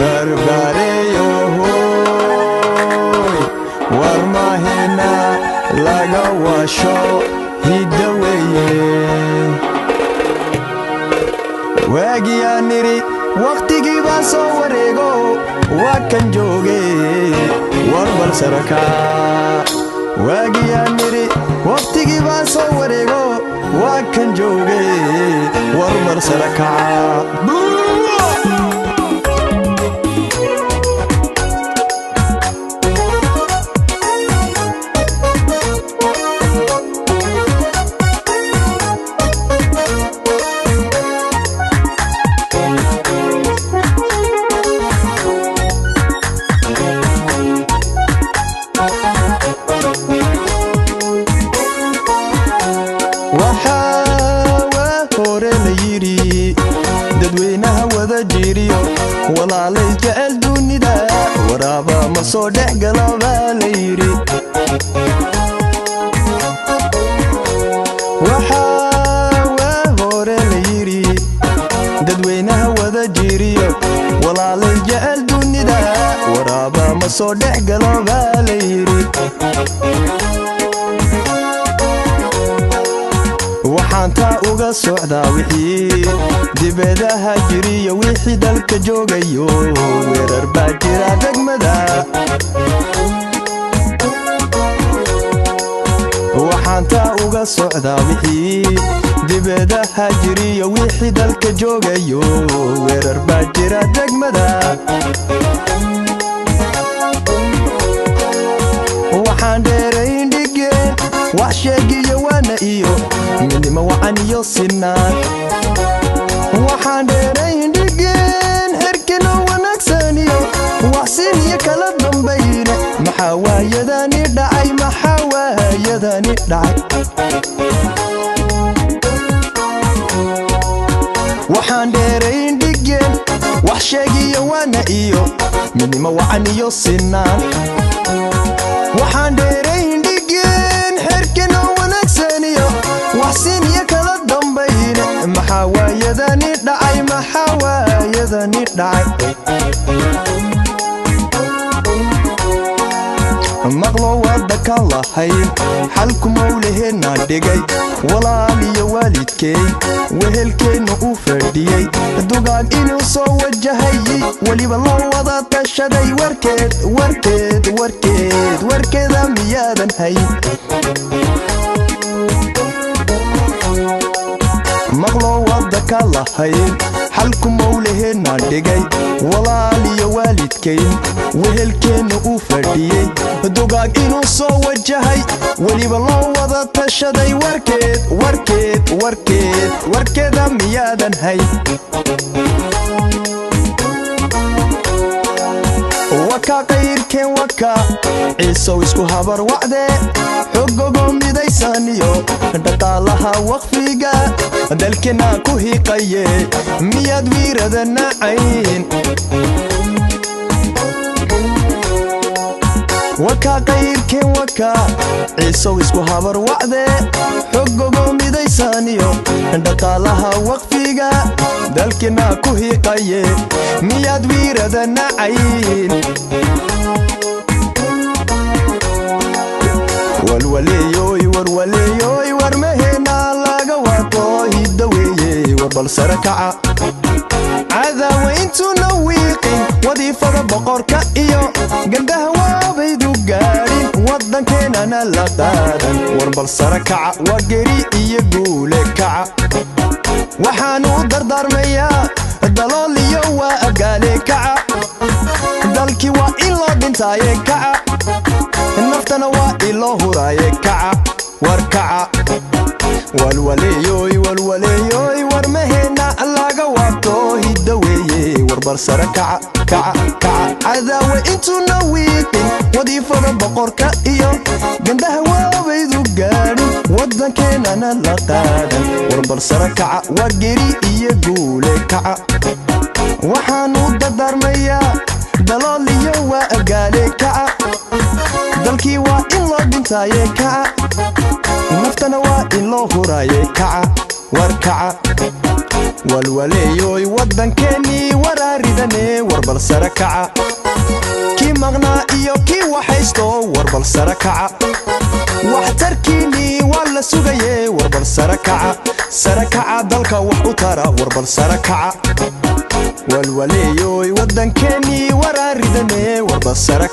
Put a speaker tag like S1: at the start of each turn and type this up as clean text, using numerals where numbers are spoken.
S1: warbareyo warmahena laga washo hidaweye waagiyaa niri waqtigii baan soo wareego waa kan jooge warbal saraka waagiyaa niri waqtigii baan soo wareego waa kan jooge warbal saraka dadweynaha wada jiiriyo walaalay jecel dunida waraaba ma soo dhex gala baa la yidhi waxaa waa hore la yidhi dadweynaha wada jiiriyo walaalay jecel dunida waraaba ma soo dhex gala baa la yidhi waxaan taa uga socdaa wixii dibadaha jiriyo wixii dalka joogayo weerar baa jira degmada waxaan taa uga socdaa wixii dibadaha jiriyo wixii dalka joogayo weerar baa jira degmada waxaan dheerayn dhigeen wax sheegiyo waana iyo midnimo wacan iyo sinaan waxaan dheerayn dhigeen herkino wanaagsan iyo waxsin iyo kala dambayne maxaa waayadani dhacay maxaa waayadani dhacay waxaan dheerayn dhigeen wax sheegiyo waana iyo midnimo wacan iyo sinaan waxaan dheerayn dhigeen herkino wanaagsan iyo waxsin iyo kala dambayne maxaa waayadani dhacay maxaa waayadani dhacay maqlo waddakaan lahayn xalku mawlaheenna dhigay walaal iyo waalidkey wehelkeenna u fadhiyey dugaag inuu soo wajahayey weliba la wada tashaday warkeeda miyaadan hayn maqlo waddakaan lahayn xalku mawlaheenna dhigay walaal iyo waalidkayn wehelkeenna u fadhiyey dugaag inuu soo wajahay weliba loo wada tashaday warkeeda miyaadan hayn waka qayrkeen waka ciisow isku habar wacdee xogogo midaysaniyo dhaqaalaha waqfiga dalkeenna ku hiiqaye miyaad wiirada nacayn waka qayrkeen waka ciisow isku habar wacdee xogogo midaysaniyo dhaqaalaha waqfiga dalkeenna ku hiiqaye miyaad wiirada nacayn walwaleeyoy warmaheena laga wato hiddaweeye warbal sare kaca cadaawe intuuna wiiqin wadiifada boqorka iyo gandhaha waabaydu gaadhin waddankeenana la qaadan warbal sare kaca waa geri iyo guule kaca waxaanu dardaarmayaa dalool iyo waa agaale kaca dalkii waa in loo dhintaaye kaca naftana waa in loo huraaye kaca war kaca walwaleeyoy warmaheena laga waabto hiddaweeye warbal sare kaca cadaawe intuuna wiiqin wadiifada boqorka iyo gandhaha waabaydu gaadhin waddankeenana la qaadan warbal sare kaca waa geri iyo guule kaca waxaanu dardaarmayaa dalool iyo waa agaale kaca dalkii waa in loo dhintaaye kaca naftana waa in loo huraaye kaca war kaca والوليوي ودن كني وراردني وربل سركعة كي مغنا إيو كي وحيستو وربل سركعة واحتركيني ولا سوغيه وربل سركعة سركعة دلك وحو ترى وربل سركعة والوليوي ودن كني وراردني وربل سركعة